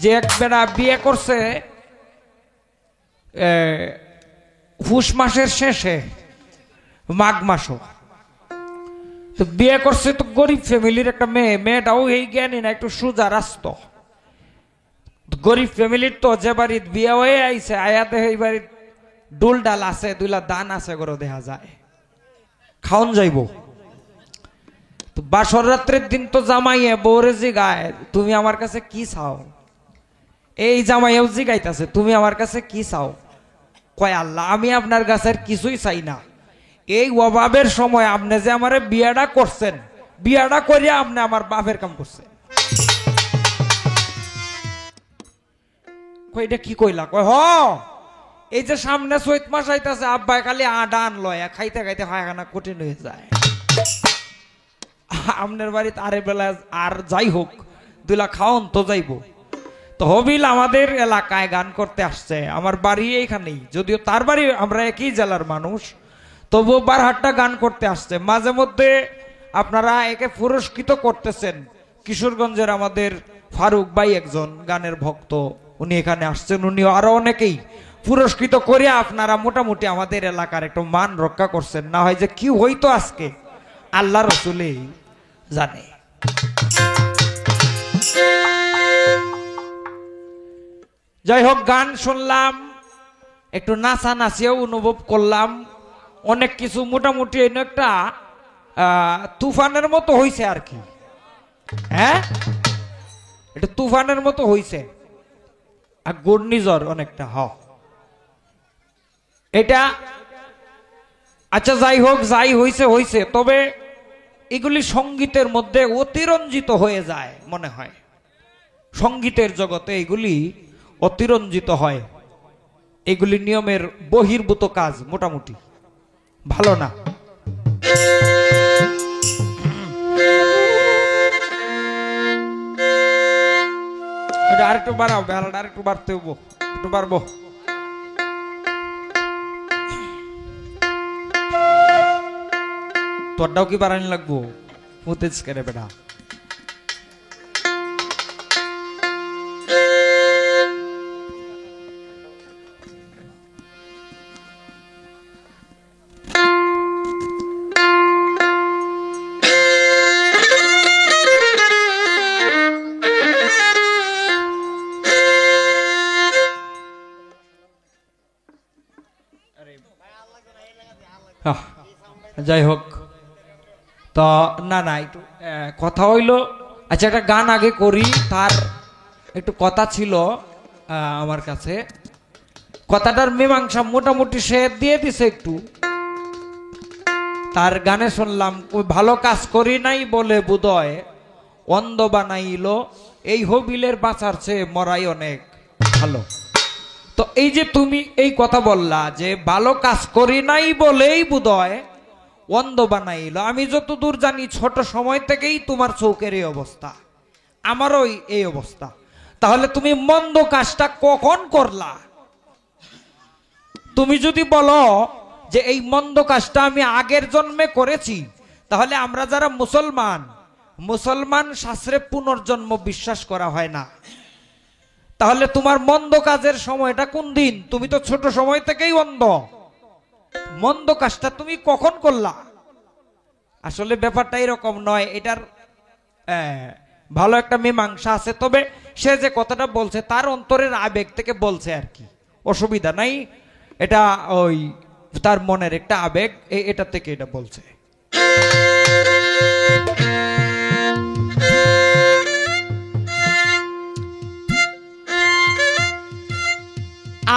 যে এক বেড়া বিয়ে করছে পুষ মাসের শেষে, মাঘ মাসও, তো বিয়ে করছে তো গরিব ফ্যামিলির একটা মেয়ে, মেয়েটাও এই জ্ঞানী না, একটু সোজা রাস্ত, গরিব ফ্যামিলির। তো যে বাড়ির বিয়ে হয়ে আইছে আয়া দেহে এই বাড়ির ডুল ডাল আছে, দুইলা দান আছে গরো দেখা যায়, খাওন যাইব। তো বাসর রাত্রের দিন তো জামাইয়ে বউরে জিগায় তুমি আমার কাছে কি চাও, এই জামাইয়েও জিগাইতেছে তুমি আমার কাছে কি চাও, কয় আল্লাহ আমি আপনার কাছে কিছুই চাই না, এই অভাবের সময় আপনি যে আমার বিয়াটা করছেন, বিয়াটা করিয়া আপনি আমার বাপের কাম করছেন। এটা কি কইলা, কয় হ এই যে সামনে চৈত মাস আইতাছে, আব্বাই খালি আডা আনলো, খাইতে খাইতে পায়খানা কঠিন হয়ে যায়, আপনার বাড়িতে আরে বেলা আর যাই হোক দুলা খাওন তো যাইব। তো হবিল আমাদের এলাকায় গান করতে আসছে, আমার বাড়ি এইখানেই, যদিও তার বাড়ি আমরা একই জেলার মানুষ, তবুও বারহাট্টা গান করতে আসছে। মাঝে মধ্যে আপনারা একে পুরস্কৃত করতেছেন, কিশোরগঞ্জের আমাদের ফারুক ভাই একজন গানের ভক্ত, উনি এখানে আসছেন, উনি আরো অনেকেই পুরস্কৃত করে আপনারা মোটামুটি আমাদের এলাকার একটু মান রক্ষা করছেন, না হয় যে কি হইতো আজকে আল্লাহ রসুলেই জানে। যাই হোক গান শুনলাম, একটু নাচা নাচিও অনুভব করলাম, অনেক কিছু মোটামুটি একটা তুফানের মতো হইছে আর কি, হ্যাঁ এটা তুফানের মতো হইছে, আর ঘূর্ণিঝড় অনেকটা এটা। আচ্ছা যাই হোক, যাই হইছে হইছে, তবে এগুলি সঙ্গীতের মধ্যে অতিরঞ্জিত হয়ে যায় মনে হয়, সঙ্গীতের জগতে এগুলি অতিরঞ্জিত হয়, এগুলি নিয়মের বহির্ভূত কাজ, মোটামুটি ভালো না। আরেকটু বাড়াও, বেলাটা আরেকটু বাড়তে হবো, একটু বাড়বো। তোরটাও কি বাড়ানি লাগবো, মুতেজ করে বেটা। যাই হোক, তো না না একটু কথা হইল। আচ্ছা একটা গান আগে করি, তার একটু কথা ছিল আমার কাছে, কথাটার মীমাংসা মোটামুটি সে দিয়ে দিছে একটু। তার গানে শুনলাম ভালো কাজ করি নাই বলে বুদয় অন্ধ বানাইল, এই হবিলের বাঁচার চেয়ে মরাই অনেক ভালো। তো এই যে তুমি এই কথা বললা যে ভালো কাজ করি নাই বলেই বুদয় অন্ধ বানাইল, আমি যতদূর জানি ছোট সময় থেকেই তোমার চোখের এই অবস্থা, আমারও এই অবস্থা। তাহলে তুমি মন্দ কাজটা কখন করলা? তুমি যদি বলো যে এই মন্দ কাজটা আমি আগের জন্মে করেছি, তাহলে আমরা যারা মুসলমান শাস্ত্রে পুনর্জন্ম বিশ্বাস করা হয় না। তাহলে তোমার মন্দ কাজের সময়টা কোন দিন? তুমি তো ছোট সময় থেকেই অন্ধ, মন্দ কাজটা তুমি কখন করলা? আসলে ব্যাপারটা এরকম নয়, এটার ভালো একটা মীমাংসা আছে। তবে সে যে কথাটা বলছে তার অন্তরের আবেগ থেকে বলছে আর কি, অসুবিধা নাই, এটা ওই তার মনের একটা আবেগ, এটা থেকে এটা বলছে।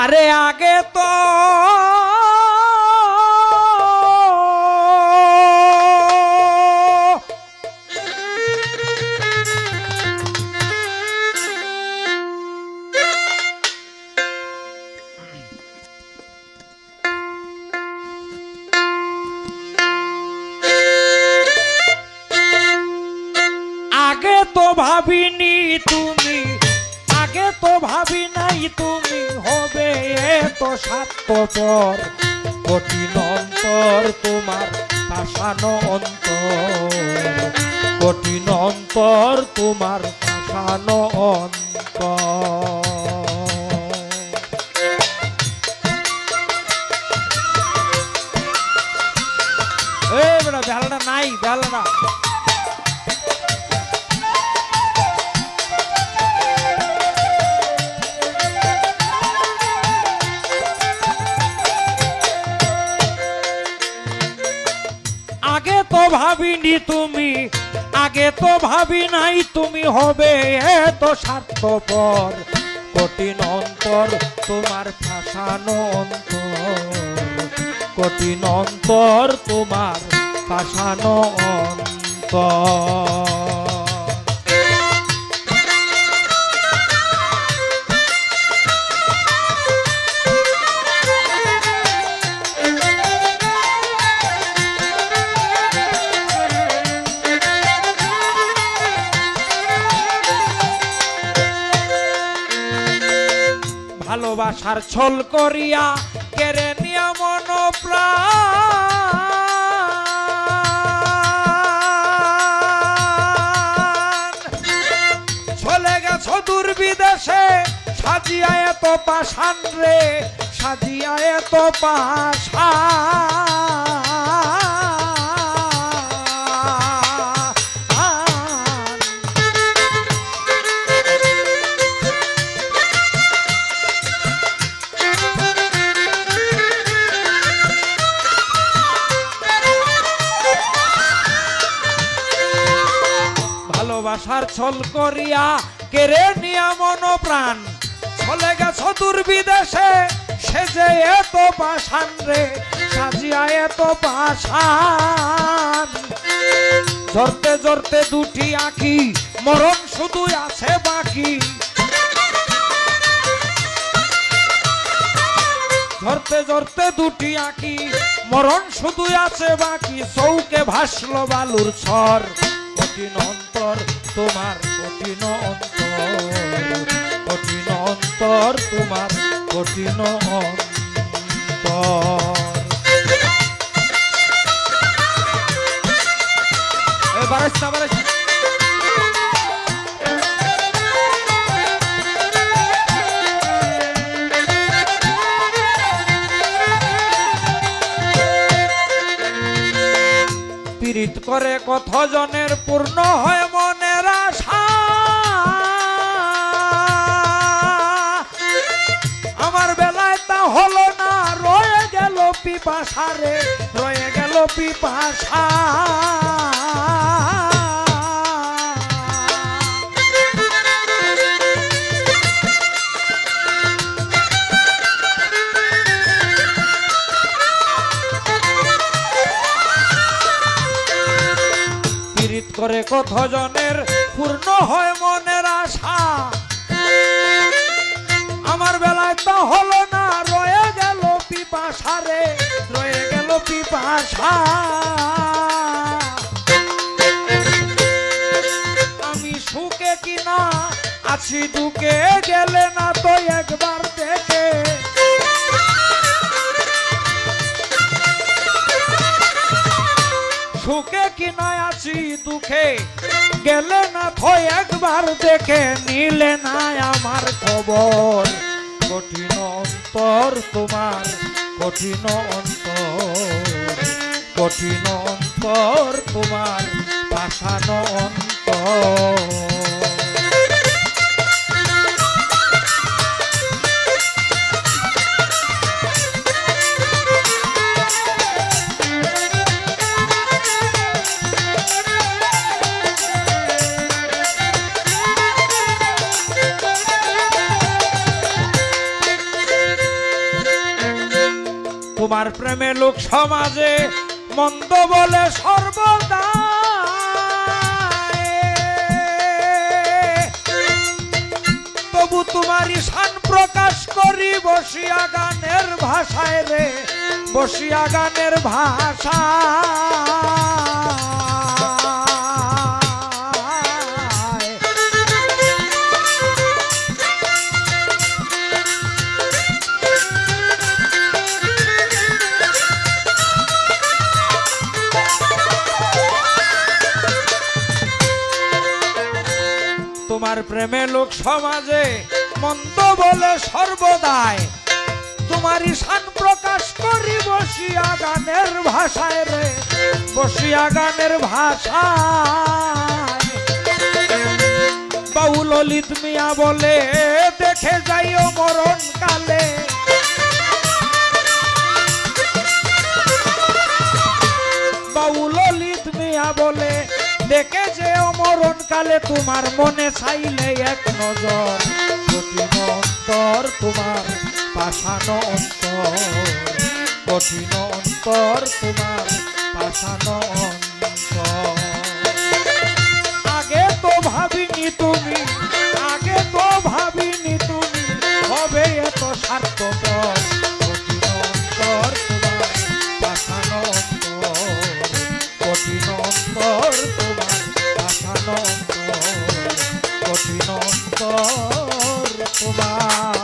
আরে আগে তো ভাবিনি তুমি, আগে তো ভাবি নাই তুমি হবে এত স্বার্থপর, কঠিন অন্তর তোমার পাষাণ অন্তর, কঠিন অন্তর তোমার পাষাণ অন্তর। এই বেটা বেহালাটা নাই, বেহালাটা আগে তো ভাবিনি তুমি, আগে তো ভাবি নাই তুমি হবে এত স্বার্থপর। কঠিন অন্তর তোমার পাষাণ অন্তর, কঠিন অন্তর তোমার পাষাণ অন্তর। ভালোবাসার ছল করিয়া কেড়ে নিয়া মন প্রাণ, চলে গেছ দূর বিদেশে সাজিয়া এত পাষাণ রে, সাজিয়া এত পাষাণ। ভালোবাসার ছল করিয়া কেড়ে নিয়া মন প্রাণ, চলে গেছ দূর বিদেশে সেজে এত পাষাণ রে, সাজিয়া এত পাষাণ। জড়তে জড়তে দুটি আঁখি মরণ শুধু আছে বাকি, ধরতে ধরতে দুটি আঁখি মরণ শুধু আছে বাকি। চৌকে ভাসলো বালুর ছর, কঠিন অন্তর তোমার কঠিন অন্তর, কঠিন অন্তর তোমার কঠিন অন্তর। বারাইছে বারাইছে পীড়িত করে কতজনের পূর্ণ হয় মনের আশা, আমার বেলায় তা হলো না, রয়ে গেল পিপাসা রে, রয়ে গেল পিপাসা। করে কতজনের পূর্ণ হয় মনের আশা, আমার বেলায় তা হলো না, রয়ে গেল পিপাসা রে, রয়ে গেল পিপাসা। আমি সুখে কিনা আছি দুঃখে, গেলে না তো একবার দেখে, সুখে কিনা আছি দুঃখে, গেলে না তো একবার দেখে, নিলে না আমার খবর। কঠিন অন্তর তোমার কঠিন অন্তর, কঠিন অন্তর তোমার পাষাণ অন্তর। তোমার প্রেমে লোক সমাজে মন্দ বলে সর্বদা, তবু তোমারই শান প্রকাশ করি বসিয়া গানের ভাষায় রে, বসিয়া গানের ভাষা। তোমার প্রেমে লোক সমাজে মন্দ বলে সর্বদায় তোমার ঈশান প্রকাশ করি বসিয়া গানের ভাষায় রে, বসিয়া গানের ভাষায়। বাউল ললিত মিয়া বলে দেখে যাইও মরণ কালে, বাউল ললিত মিয়া বলে দেখে যেও মরণ কালে, তোমার মনে চাইলে এক নজর কঠিন অন্তর তোমার পাষাণ অন্তর, কঠিন অন্তর তোমার পাষাণ অন্তর। আগে তো ভাবিনি তুমি, আগে তো ভাবিনি তুমি হবে এত স্বার্থপর, কঠিন অন্তর তোমার পাষাণ অন্তর, কঠিন অন্তর তোমার পাষাণ অন্তর, কঠিন অন্তর তোমার।